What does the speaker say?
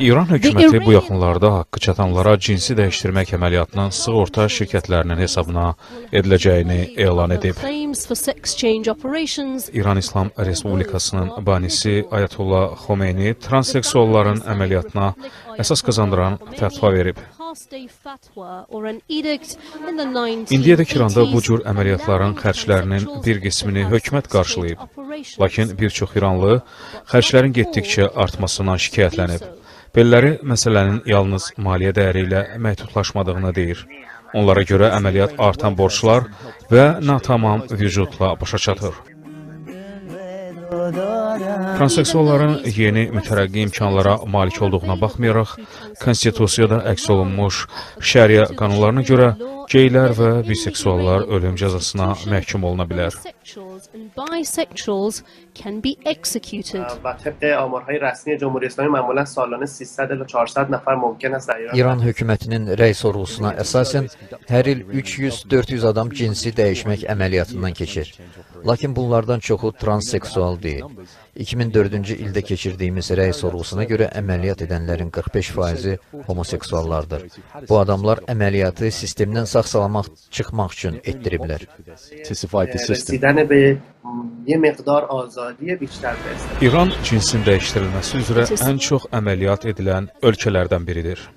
İran hökuməti bu yaxınlarda haqqı çatanlara cinsi dəyişdirmək əməliyyatının sığorta şirkətlərinin hesabına ediləcəyini elan edib. İran İslam Respublikasının banisi Ayətullah Xomeyni transseksualların əməliyyatına əsas qazandıran fətva verib. İndiyədək İranda bu cür əməliyyatların xərclərinin bir qismini hökumət qarşılayıb. Lakin bir çox İranlı xərclərin getdikcə artmasından şikayətlənib. Belləri məsələnin yalnız maliyyə dəyəri ilə məhdudlaşmadığını deyir. Onlara görə əməliyyat artan borclar və natamam vücudla başa çatır. Transseksualların yeni mütərəqqi imkanlara malik olduğuna baxmayaraq, konstitusiyada əks olunmuş şəriə qanunlarına görə geylər və biseksuallar ölüm cəzasına məhkum oluna bilər. İran hökumətinin rəy sorğusuna əsasən hər il 300-400 adam cinsi dəyişmək əməliyyatından keçir. Lakin bunlardan çoxu transseksual deyil. 2004-cü ildə keçirdiyimiz rəy sorğusuna görə əməliyyat edənlərin 45%-i homoseksuallardır. Bu adamlar əməliyyatı sistemdən sağ-salamat çıxmaq üçün etdiriblər. İran cinsin dəyişdirilməsi üzrə ən çox əməliyyat edilən ölkələrdən biridir.